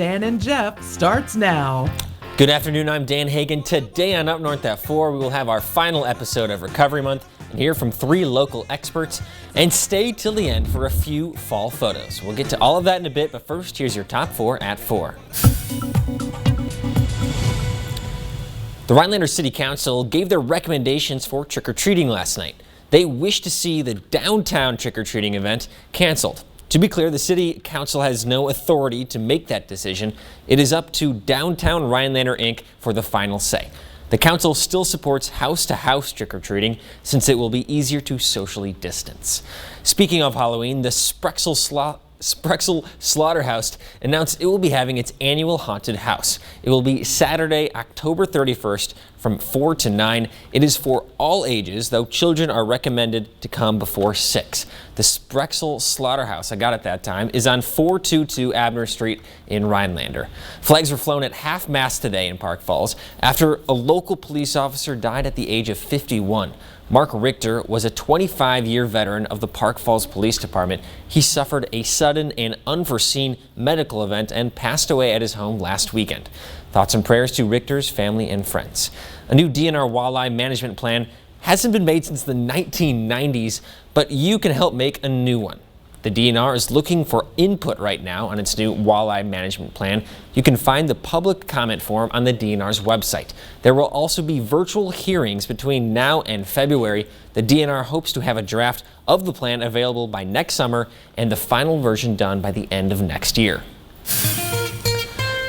Dan and Jeff starts now. Good afternoon, I'm Dan Hagan. Today on Up North at 4, we will have our final episode of Recovery Month and hear from 3 local experts and stay till the end for a few fall photos. We'll get to all of that in a bit, but first, here's your top 4 at 4. The Rhinelander City Council gave their recommendations for trick-or-treating last night. They wish to see the downtown trick-or-treating event canceled. To be clear, the City Council has no authority to make that decision. It is up to Downtown Rhinelander Inc. for the final say. The council still supports house-to-house trick-or-treating since it will be easier to socially distance. Speaking of Halloween, the Sprexel Slaughterhouse announced it will be having its annual haunted house. It will be Saturday, October 31st from 4 to 9. It is for all ages, though children are recommended to come before 6. The Sprexel Slaughterhouse, I got it that time, is on 422 Abner Street in Rhinelander. Flags were flown at half-mast today in Park Falls after a local police officer died at the age of 51. Mark Richter was a 25-year veteran of the Park Falls Police Department. He suffered a sudden and unforeseen medical event and passed away at his home last weekend. Thoughts and prayers to Richter's family and friends. A new DNR walleye management plan hasn't been made since the 1990s, but you can help make a new one. The DNR is looking for input right now on its new walleye management plan. You can find the public comment form on the DNR's website. There will also be virtual hearings between now and February. The DNR hopes to have a draft of the plan available by next summer and the final version done by the end of next year.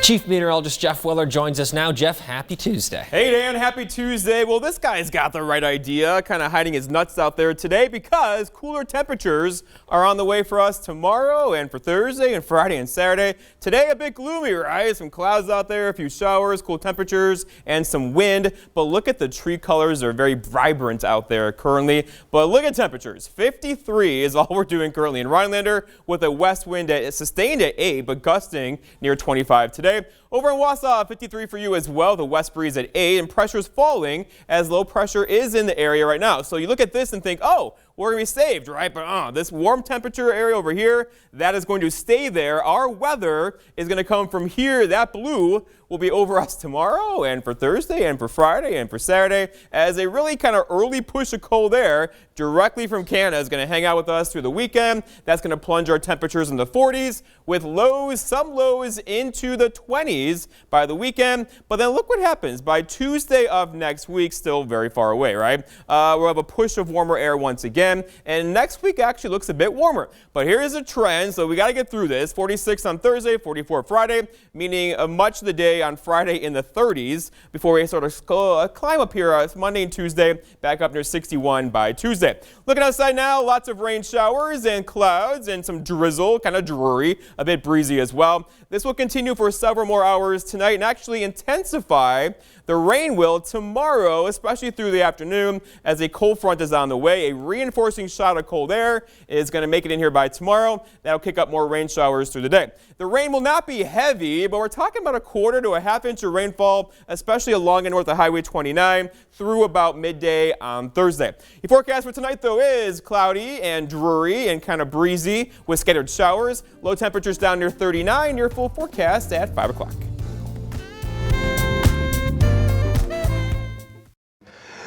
Chief Meteorologist Jeff Weller joins us now. Jeff, happy Tuesday. Hey Dan, happy Tuesday. Well, this guy's got the right idea, kind of hiding his nuts out there today because cooler temperatures are on the way for us tomorrow and for Thursday and Friday and Saturday. Today a bit gloomy, right? Some clouds out there, a few showers, cool temperatures, and some wind. But look at the tree colors. They're very vibrant out there currently. But look at temperatures. 53 is all we're doing currently in Rhinelander with a west wind sustained at 8 but gusting near 25 today. Over in Wausau, 53 for you as well. The west breeze at 8 and pressure's falling as low pressure is in the area right now. So you look at this and think, oh, we're going to be saved, right? But this warm temperature area over here, that is going to stay there. Our weather is going to come from here. That blue will be over us tomorrow and for Thursday and for Friday and for Saturday as a really kind of early push of cold air directly from Canada is going to hang out with us through the weekend. That's going to plunge our temperatures in the 40s with lows, some lows into the 20s by the weekend. But then look what happens by Tuesday of next week, still very far away, right? We'll have a push of warmer air once again. And next week actually looks a bit warmer. But here is a trend, so we got to get through this. 46 on Thursday, 44 Friday, meaning much of the day on Friday in the 30s before we sort of climb up here Monday and Tuesday, back up near 61 by Tuesday. Looking outside now, lots of rain showers and clouds and some drizzle, kind of dreary, a bit breezy as well. This will continue for several more hours tonight and actually intensify. The rain will tomorrow, especially through the afternoon, as a cold front is on the way. A reinforcing shot of cold air is going to make it in here by tomorrow. That'll kick up more rain showers through the day. The rain will not be heavy, but we're talking about a quarter to a half inch of rainfall, especially along and north of Highway 29 through about midday on Thursday. The forecast for tonight, though, is cloudy and dreary and kind of breezy with scattered showers. Low temperatures down near 39. Your full forecast at 5 o'clock.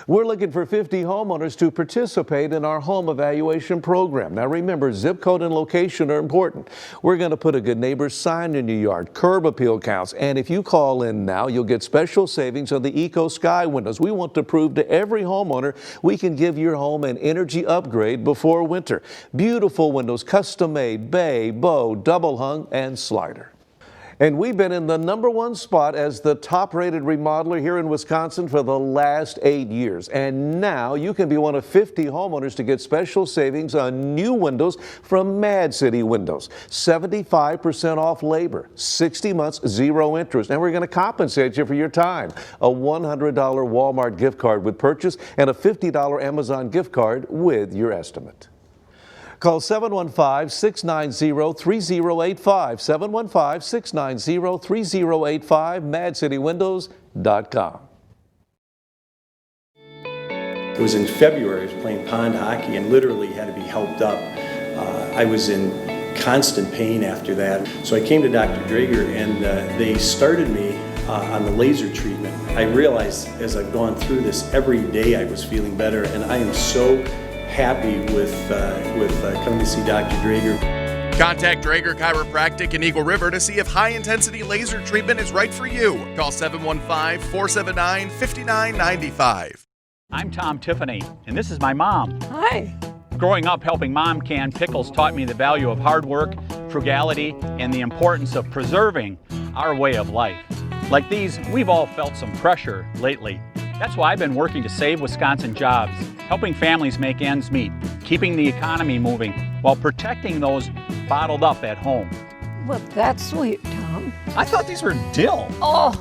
We're looking for 50 homeowners to participate in our home evaluation program. Now remember, zip code and location are important. We're going to put a good neighbor sign in your yard, curb appeal counts, and if you call in now, you'll get special savings on the Eco Sky windows. We want to prove to every homeowner we can give your home an energy upgrade before winter. Beautiful windows, custom made, bay, bow, double hung, and slider. And we've been in the #1 spot as the top-rated remodeler here in Wisconsin for the last 8 years. And now you can be one of 50 homeowners to get special savings on new windows from Mad City Windows. 75% off labor, 60 months, 0 interest. And we're going to compensate you for your time. A $100 Walmart gift card with purchase and a $50 Amazon gift card with your estimate. Call 715-690-3085, 715-690-3085, madcitywindows.com. It was in February. I was playing pond hockey and literally had to be helped up. I was in constant pain after that. So I came to Dr. Drager, and they started me on the laser treatment. I realized as I've gone through this, every day I was feeling better, and I am so happy with coming to see Dr. Drager. Contact Drager Chiropractic in Eagle River to see if high-intensity laser treatment is right for you. Call 715-479-5995. I'm Tom Tiffany, and this is my mom. Hi. Growing up helping Mom can Pickles taught me the value of hard work, frugality, and the importance of preserving our way of life. Like these, we've all felt some pressure lately. That's why I've been working to save Wisconsin jobs, helping families make ends meet, keeping the economy moving, while protecting those bottled up at home. Well, that's sweet, Tom. I thought these were dill. Oh.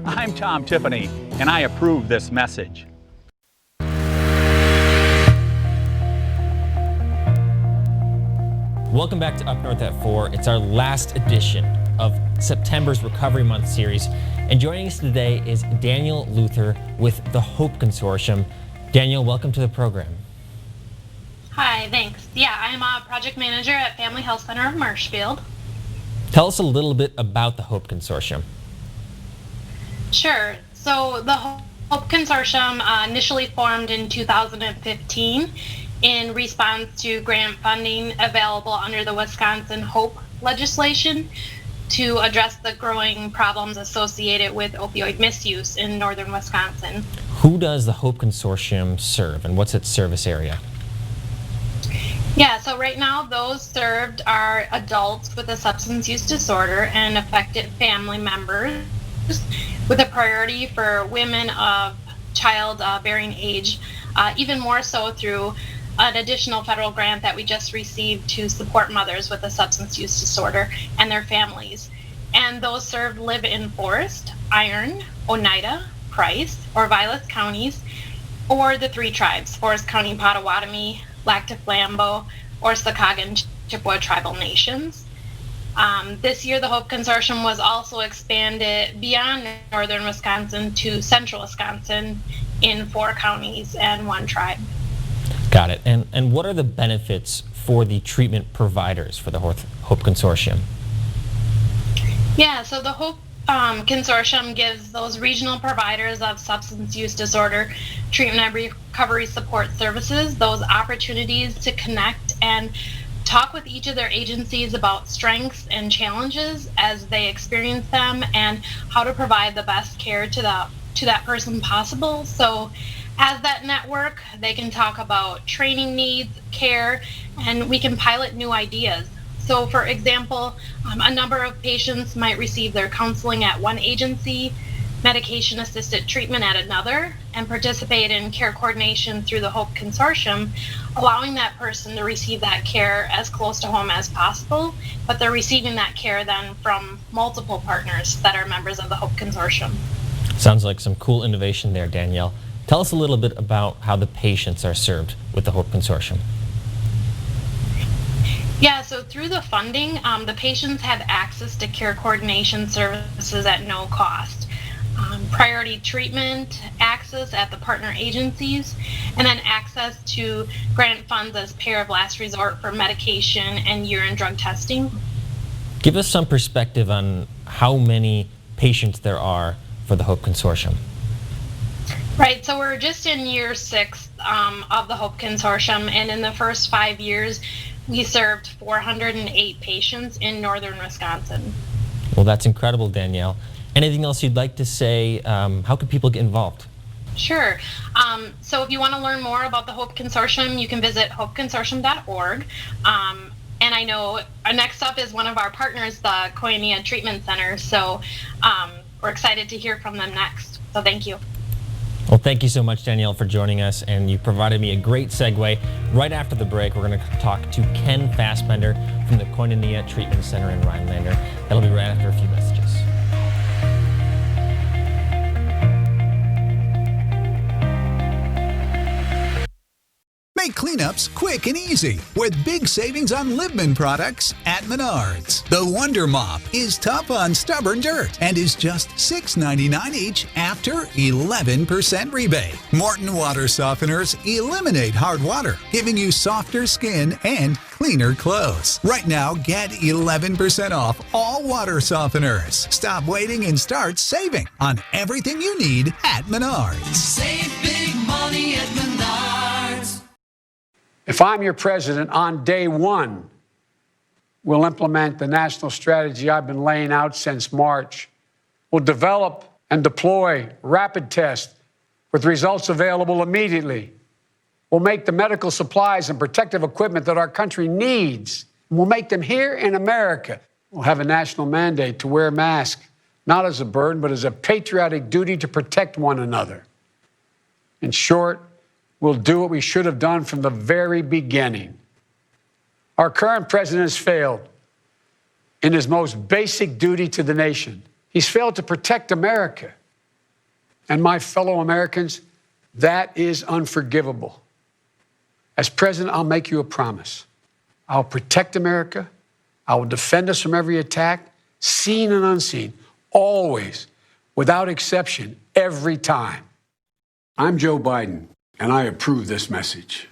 I'm Tom Tiffany, and I approve this message. Welcome back to Up North at 4. It's our last edition of September's Recovery Month series. And joining us today is Daniel Luther with the Hope Consortium. Daniel, welcome to the program. Hi, thanks. Yeah, I'm a project manager at Family Health Center of Marshfield. Tell us a little bit about the Hope Consortium. Sure. So the Hope Consortium initially formed in 2015 in response to grant funding available under the Wisconsin HOPE legislation to address the growing problems associated with opioid misuse in northern Wisconsin. Who does the Hope Consortium serve, and what's its service area? Yeah, so right now those served are adults with a substance use disorder and affected family members, with a priority for women of child-bearing age, even more so through an additional federal grant that we just received to support mothers with a substance use disorder and their families. And those served live in Forest, Iron, Oneida, Price, or Vilas counties, or the three tribes, Forest County, Potawatomi, Lac du Flambeau, or Sakaga and Chippewa tribal nations. This year, the Hope Consortium was also expanded beyond northern Wisconsin to central Wisconsin in 4 counties and 1 tribe. Got it. And what are the benefits for the treatment providers for the Hope Consortium? Yeah, so the Hope Consortium gives those regional providers of substance use disorder treatment and recovery support services those opportunities to connect and talk with each of their agencies about strengths and challenges as they experience them and how to provide the best care to that person possible. So as that network, they can talk about training needs, care, and we can pilot new ideas. So for example, a number of patients might receive their counseling at one agency, medication-assisted treatment at another, and participate in care coordination through the Hope Consortium, allowing that person to receive that care as close to home as possible, but they're receiving that care then from multiple partners that are members of the Hope Consortium. Sounds like some cool innovation there, Danielle. Tell us a little bit about how the patients are served with the Hope Consortium. Yeah, so through the funding, the patients have access to care coordination services at no cost. Priority treatment access at the partner agencies, and then access to grant funds as payer of last resort for medication and urine drug testing. Give us some perspective on how many patients there are for the Hope Consortium. Right, so we're just in year 6 of the Hope Consortium, and in the first 5 years, we served 408 patients in northern Wisconsin. Well, that's incredible, Danielle. Anything else you'd like to say? How can people get involved? Sure. So if you want to learn more about the Hope Consortium, you can visit hopeconsortium.org. And I know next up is one of our partners, the Koinonia Treatment Center. So we're excited to hear from them next. So thank you. Well, thank you so much, Danielle, for joining us, and you provided me a great segue. Right after the break, we're going to talk to Ken Fassbender from the Koinonia Treatment Center in Rhinelander. That'll be right after a few messages. Make cleanup steps quick and easy with big savings on Libman products at Menards. The Wonder Mop is tough on stubborn dirt and is just $6.99 each after 11% rebate. Morton Water Softeners eliminate hard water, giving you softer skin and cleaner clothes. Right now, get 11% off all water softeners. Stop waiting and start saving on everything you need at Menards. Save big money at Menards. If I'm your president, on day one, we'll implement the national strategy I've been laying out since March. We'll develop and deploy rapid tests with results available immediately. We'll make the medical supplies and protective equipment that our country needs. We'll make them here in America. We'll have a national mandate to wear masks, not as a burden, but as a patriotic duty to protect one another. In short, we'll do what we should have done from the very beginning. Our current president has failed in his most basic duty to the nation. He's failed to protect America. And my fellow Americans, that is unforgivable. As president, I'll make you a promise. I'll protect America. I will defend us from every attack, seen and unseen, always, without exception, every time. I'm Joe Biden, and I approve this message.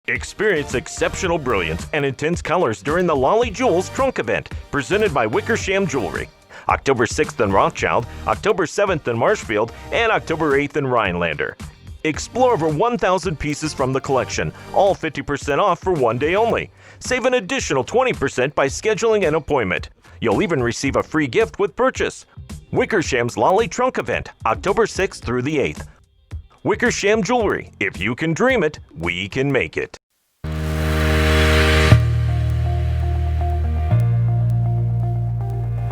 Experience exceptional brilliance and intense colors during the Lolly Jewels trunk event, presented by Wickersham Jewelry. October 6th in Rothschild, October 7th in Marshfield, and October 8th in Rhinelander. Explore over 1,000 pieces from the collection, all 50% off for one day only. Save an additional 20% by scheduling an appointment. You'll even receive a free gift with purchase. Wickersham's Lolly Trunk Event, October 6th through the 8th. Wickersham Jewelry. If you can dream it, we can make it.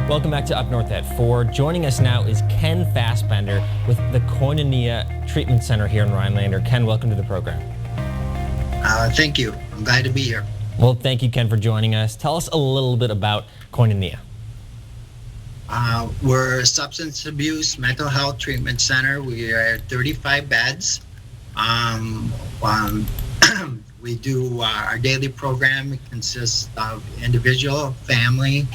Welcome back to Up North at 4. Joining us now is Ken Fassbender with the Koinonia Treatment Center here in Rhinelander. Ken, welcome to the program. Thank you. I'm glad to be here. Well, thank you, Ken, for joining us. Tell us a little bit about Koinonia. We're a substance abuse mental health treatment center. We are at 35 beds. We do our daily program. It consists of individual, family,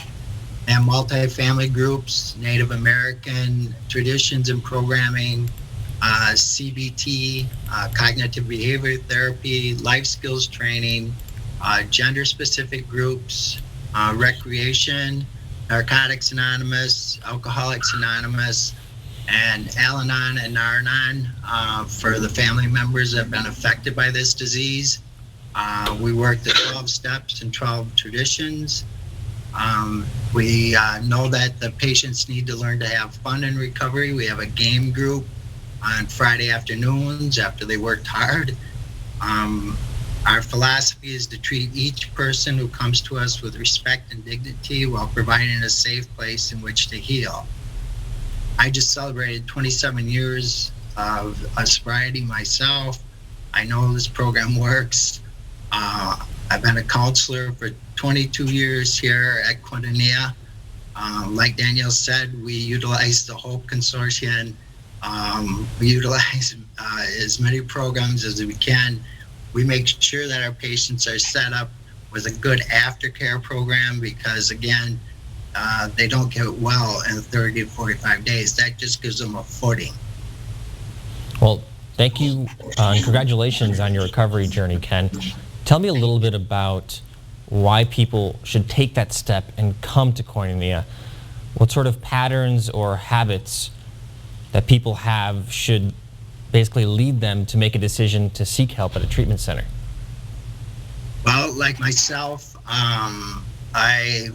and multi-family groups, Native American traditions and programming, CBT, cognitive behavior therapy, life skills training, gender-specific groups, recreation, Narcotics Anonymous, Alcoholics Anonymous, and Al-Anon and Nar-Anon for the family members that have been affected by this disease. We work the 12 steps and 12 traditions. We know that the patients need to learn to have fun in recovery. We have a game group on Friday afternoons after they worked hard. Our philosophy is to treat each person who comes to us with respect and dignity while providing a safe place in which to heal. I just celebrated 27 years of sobriety myself. I know this program works. I've been a counselor for 22 years here at Koinonia. Like Danielle said, we utilize the HOPE Consortium. We utilize as many programs as we can. We make sure that our patients are set up with a good aftercare program because, again, they don't get well in 30 to 45 days. That just gives them a footing. Well, thank you and congratulations on your recovery journey, Ken. Tell me a little bit about why people should take that step and come to Koinonia. What sort of patterns or habits that people have should basically lead them to make a decision to seek help at a treatment center? Well, like myself, I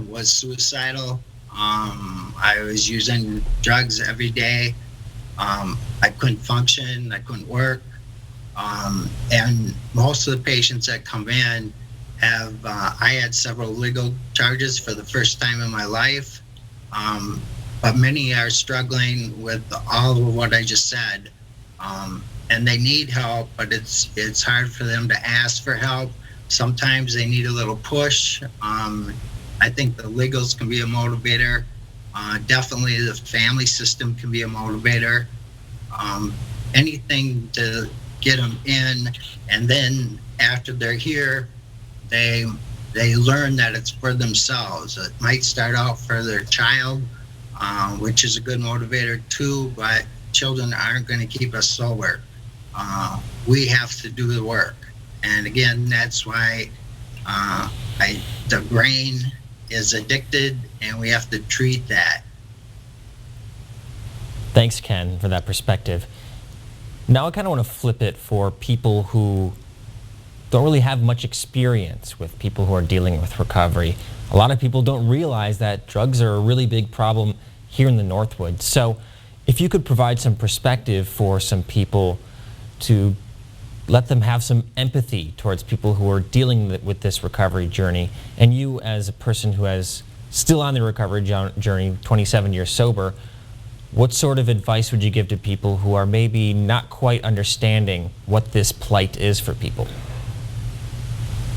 was suicidal. I was using drugs every day. I couldn't function, I couldn't work. And most of the patients that come in have, I had several legal charges for the first time in my life. But many are struggling with all of what I just said. And they need help, but it's hard for them to ask for help. Sometimes they need a little push. I think the legals can be a motivator. Definitely the family system can be a motivator. Anything to get them in, and then after they're here, they learn that it's for themselves. It might start out for their child, which is a good motivator too, but children aren't going to keep us sober. We have to do the work. And again, that's why the brain is addicted, and we have to treat that. Thanks, Ken, for that perspective. Now I kind of want to flip it for people who don't really have much experience with people who are dealing with recovery. A lot of people don't realize that drugs are a really big problem here in the Northwoods. So if you could provide some perspective for some people to let them have some empathy towards people who are dealing with this recovery journey, and you as a person who is still on the recovery journey, 27 years sober, what sort of advice would you give to people who are maybe not quite understanding what this plight is for people?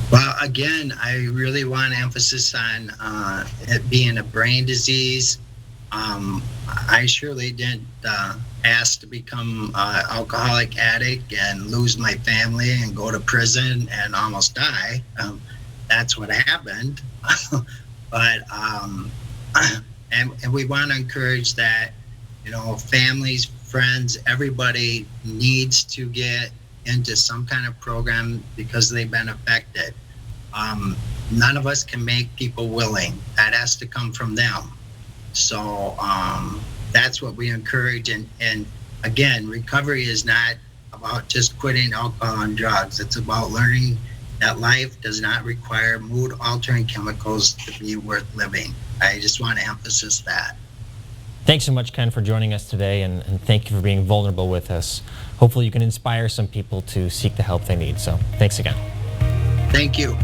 Well, again, I really want emphasis on it being a brain disease. I surely didn't ask to become an alcoholic addict and lose my family and go to prison and almost die. That's what happened. But and we want to encourage that, you know, families, friends, everybody needs to get into some kind of program because they've been affected. None of us can make people willing. That has to come from them. So that's what we encourage. And again, recovery is not about just quitting alcohol and drugs. It's about learning that life does not require mood-altering chemicals to be worth living. I just want to emphasize that. Thanks so much, Ken, for joining us today, and thank you for being vulnerable with us. Hopefully you can inspire some people to seek the help they need. So thanks again. Thank you.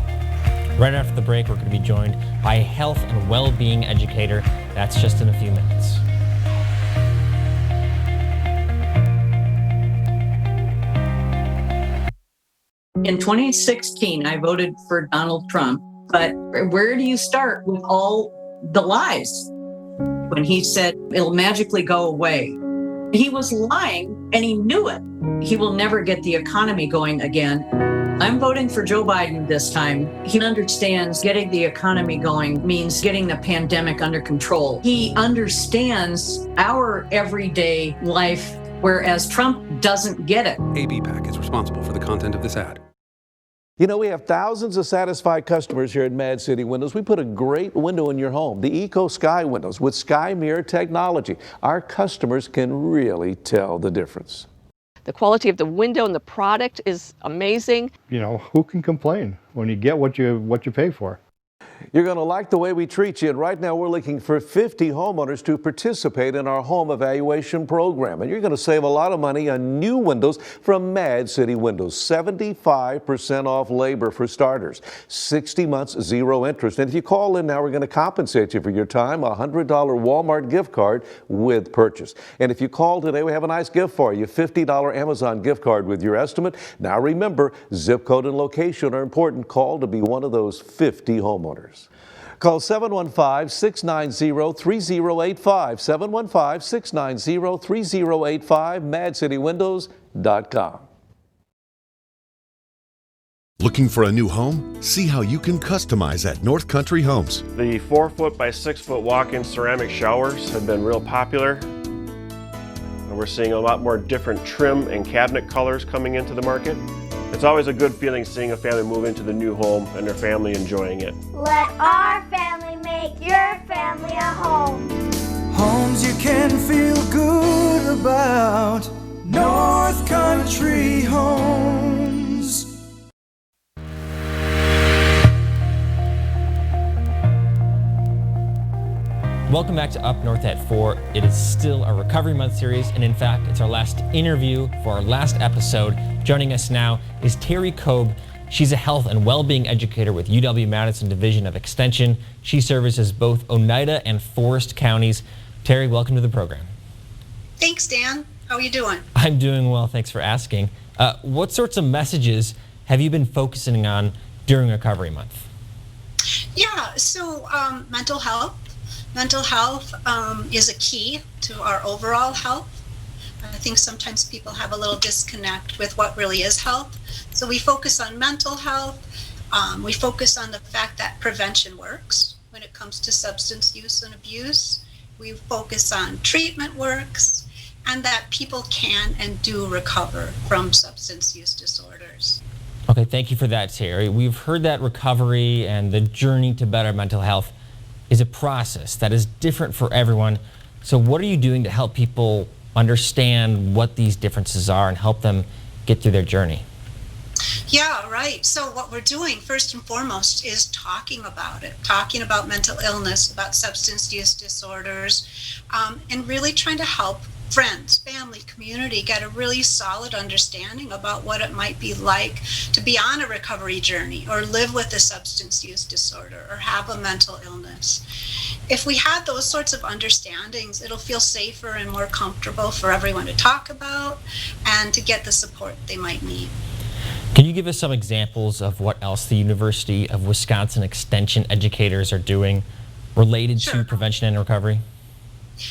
Right after the break, we're going to be joined by a health and well-being educator. That's just in a few minutes. In 2016, I voted for Donald Trump, but where do you start with all the lies? When he said it'll magically go away, he was lying and he knew it. He will never get the economy going again. I'm voting for Joe Biden this time. He understands getting the economy going means getting the pandemic under control. He understands our everyday life, whereas Trump doesn't get it. ABPAC is responsible for the content of this ad. You know, we have thousands of satisfied customers here at Mad City Windows. We put a great window in your home, the Eco Sky windows with Sky Mirror technology. Our customers can really tell the difference. The quality of the window and the product is amazing. You know, who can complain when you get what you pay for? You're going to like the way we treat you, and right now we're looking for 50 homeowners to participate in our home evaluation program. And you're going to save a lot of money on new windows from Mad City Windows. 75% off labor for starters, 60 months, zero interest. And if you call in now, we're going to compensate you for your time, a $100 Walmart gift card with purchase. And if you call today, we have a nice gift for you, $50 Amazon gift card with your estimate. Now remember, zip code and location are important. Call to be one of those 50 homeowners. Call 715-690-3085, 715-690-3085, madcitywindows.com. Looking for a new home? See how you can customize at North Country Homes. The 4-foot by 6-foot walk-in ceramic showers have been real popular. And we're seeing a lot more different trim and cabinet colors coming into the market. It's always a good feeling seeing a family move into the new home and their family enjoying it. Let our family make your family a home. Homes you can feel good about. North Country Homes. Welcome back to Up North at 4. It is still a Recovery Month series, and in fact, it's our last interview for our last episode. Joining us now is Terry Koeb. She's a health and well-being educator with UW-Madison Division of Extension. She services both Oneida and Forest counties. Terry, welcome to the program. Thanks, Dan. How are you doing? I'm doing well, thanks for asking. What sorts of messages have you been focusing on during Recovery Month? Yeah, so mental health. Mental health is a key to our overall health. I think sometimes people have a little disconnect with what really is health. So we focus on mental health. We focus on the fact that prevention works when it comes to substance use and abuse. We focus on treatment works, and that people can and do recover from substance use disorders. Okay, thank you for that, Terry. We've heard that recovery and the journey to better mental health is a process that is different for everyone. So what are you doing to help people understand what these differences are and help them get through their journey? Yeah, right. So what we're doing first and foremost is talking about it, talking about mental illness, about substance use disorders, and really trying to help friends, family, community get a really solid understanding about what it might be like to be on a recovery journey or live with a substance use disorder or have a mental illness. If we had those sorts of understandings, it'll feel safer and more comfortable for everyone to talk about and to get the support they might need. Can you give us some examples of what else the University of Wisconsin Extension educators are doing related to prevention and recovery?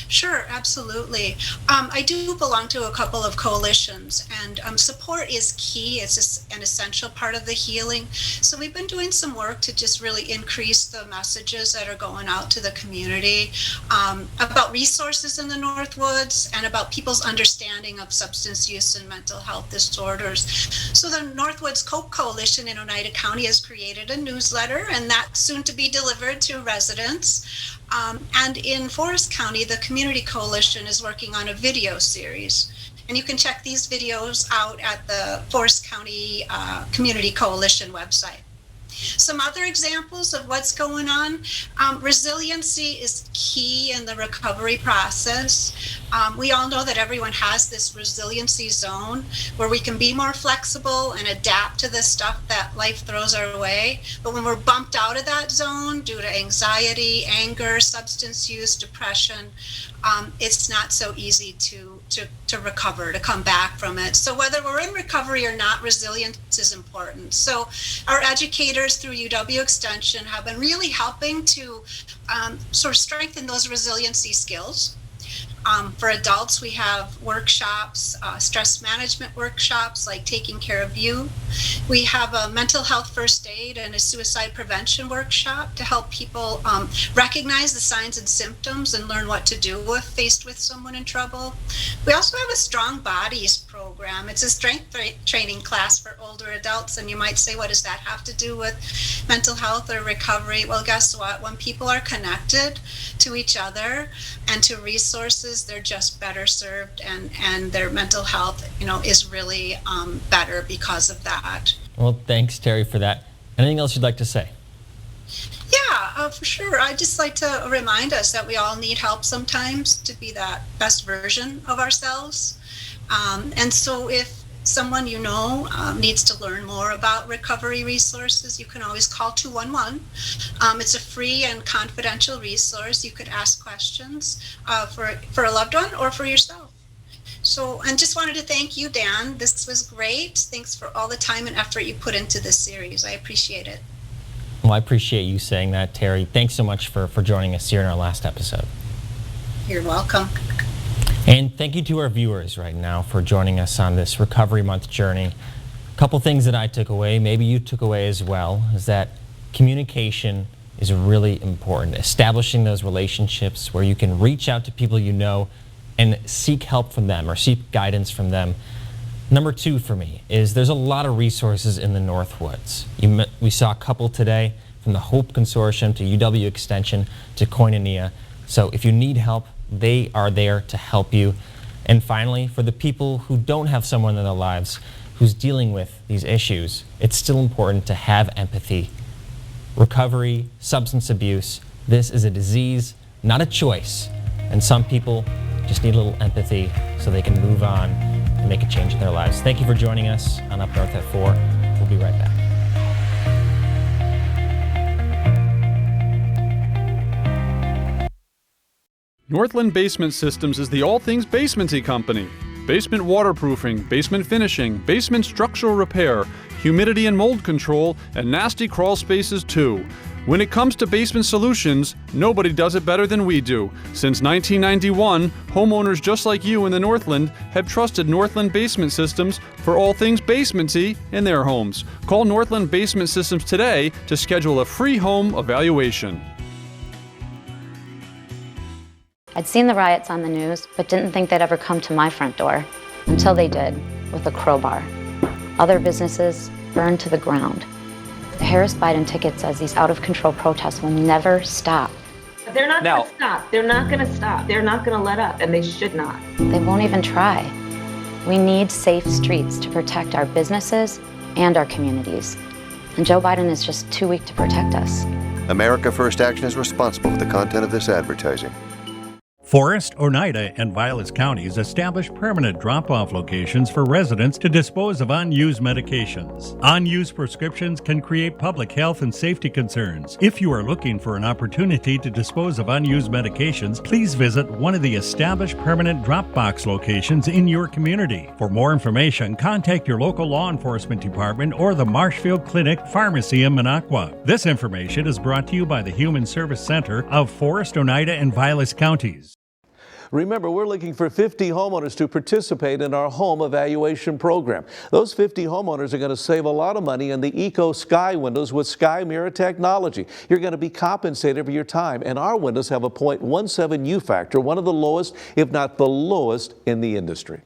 Sure, absolutely. I do belong to a couple of coalitions, and support is key. It's an essential part of the healing. So we've been doing some work to just really increase the messages that are going out to the community about resources in the Northwoods and about people's understanding of substance use and mental health disorders. So the Northwoods Cope Coalition in Oneida County has created a newsletter, and that's soon to be delivered to residents. And in Forest County, the Community Coalition is working on a video series. And you can check these videos out at the Forest County Community Coalition website. Some other examples of what's going on. Resiliency is key in the recovery process. We all know that everyone has this resiliency zone where we can be more flexible and adapt to the stuff that life throws our way. But when we're bumped out of that zone due to anxiety, anger, substance use, depression, it's not so easy to recover, to come back from it. So whether we're in recovery or not, resilience is important. So our educators through UW Extension have been really helping to sort of strengthen those resiliency skills. For adults, we have workshops, stress management workshops like Taking Care of You. We have a mental health first aid and a suicide prevention workshop to help people recognize the signs and symptoms and learn what to do if faced with someone in trouble. We also have a Strong Bodies program. It's a strength training class for older adults, and you might say, what does that have to do with mental health or recovery? Well, guess what? When people are connected to each other and to resources, they're just better served, and their mental health, is really better because of that. Well, thanks, Terry, for that. Anything else you'd like to say? Yeah, for sure. I'd just like to remind us that we all need help sometimes to be that best version of ourselves. And so if someone needs to learn more about recovery resources, you can always call 211. It's a free and confidential resource. You could ask questions for a loved one or for yourself. So, and just wanted to thank you, Dan. This was great. Thanks for all the time and effort you put into this series. I appreciate it. Well, I appreciate you saying that, Terry. Thanks so much for joining us here in our last episode. You're welcome. And thank you to our viewers right now for joining us on this Recovery Month journey. A couple things that I took away, maybe you took away as well, is that communication is really important. Establishing those relationships where you can reach out to people you know and seek help from them or seek guidance from them. Number two for me is there's a lot of resources in the Northwoods. We saw a couple today, from the Hope Consortium to UW Extension to Koinonia. So if you need help, they are there to help you. And finally, for the people who don't have someone in their lives who's dealing with these issues, it's still important to have empathy. Recovery, substance abuse, this is a disease, not a choice. And some people just need a little empathy so they can move on and make a change in their lives. Thank you for joining us on Up North at 4. We'll be right back. Northland Basement Systems is the all things basementy company. Basement waterproofing, basement finishing, basement structural repair, humidity and mold control, and nasty crawl spaces too. When it comes to basement solutions, nobody does it better than we do. Since 1991, homeowners just like you in the Northland have trusted Northland Basement Systems for all things basementy in their homes. Call Northland Basement Systems today to schedule a free home evaluation. I'd seen the riots on the news, but didn't think they'd ever come to my front door. Until they did, with a crowbar. Other businesses burned to the ground. The Harris Biden ticket says these out-of-control protests will never stop. They're not going to stop. They're not going to stop. They're not going to let up, and they should not. They won't even try. We need safe streets to protect our businesses and our communities. And Joe Biden is just too weak to protect us. America First Action is responsible for the content of this advertising. Forest, Oneida, and Vilas counties establish permanent drop-off locations for residents to dispose of unused medications. Unused prescriptions can create public health and safety concerns. If you are looking for an opportunity to dispose of unused medications, please visit one of the established permanent drop-box locations in your community. For more information, contact your local law enforcement department or the Marshfield Clinic Pharmacy in Minocqua. This information is brought to you by the Human Service Center of Forest, Oneida, and Vilas counties. Remember, we're looking for 50 homeowners to participate in our home evaluation program. Those 50 homeowners are going to save a lot of money in the Eco Sky windows with Sky Mirror technology. You're going to be compensated for your time, and our windows have a 0.17 U factor, one of the lowest, if not the lowest, in the industry.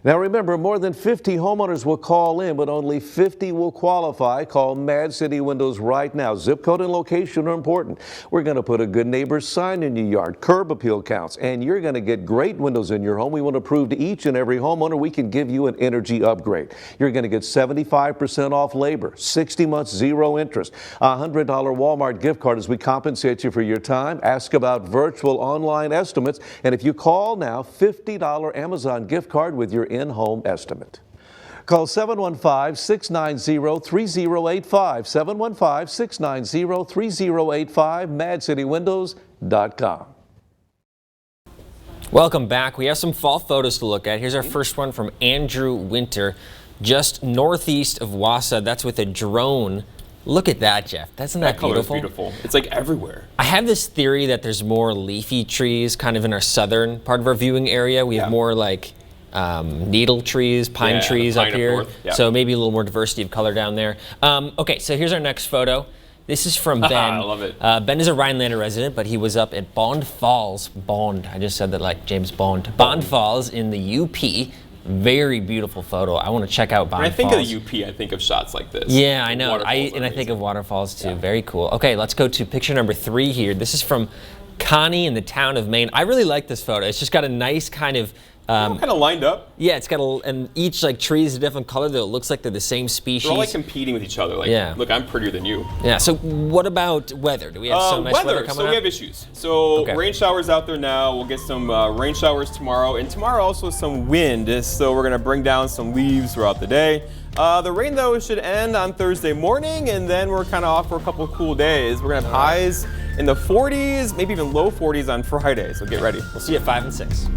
Now remember, more than 50 homeowners will call in, but only 50 will qualify. Call Mad City Windows right now. Zip code and location are important. We're going to put a good neighbor sign in your yard, curb appeal counts, and you're going to get great windows in your home. We want to prove to each and every homeowner we can give you an energy upgrade. You're going to get 75% off labor, 60 months, zero interest, a $100 Walmart gift card as we compensate you for your time. Ask about virtual online estimates, and if you call now, $50 Amazon gift card with your in-home estimate. Call 715-690-3085, 715-690-3085, madcitywindows.com. Welcome back. We have some fall photos to look at. Here's our first one from Andrew Winter, just northeast of Wausau. That's with a drone. Look at that, Jeff. Isn't that beautiful? That color is beautiful. It's like everywhere. I have this theory that there's more leafy trees kind of in our southern part of our viewing area. We have more like needle trees, pine trees up here. So maybe a little more diversity of color down there. Okay, so here's our next photo. This is from Ben. I love it. Ben is a Rhinelander resident, but he was up at Bond Falls. I just said that like James Bond. Bond Falls in the UP. Very beautiful photo. I want to check out Bond Falls. When I think of the UP, I think of shots like this. Yeah, I know. I think of waterfalls too. Very cool. Okay, let's go to picture number 3 here. This is from Connie in the town of Maine. I really like this photo. It's just got a nice kind of kind of lined up. Yeah, it's got and each like tree is a different color, though it looks like they're the same species. They're all like competing with each other. Like, look, I'm prettier than you. Yeah. So what about weather? Do we have some nice weather coming up? So we have issues. So rain showers out there now. We'll get some rain showers tomorrow, and tomorrow also some wind. So we're gonna bring down some leaves throughout the day. The rain though should end on Thursday morning, and then we're kind of off for a couple of cool days. We're gonna have highs in the 40s, maybe even low 40s on Friday. So get ready. We'll see you at 5 and 6.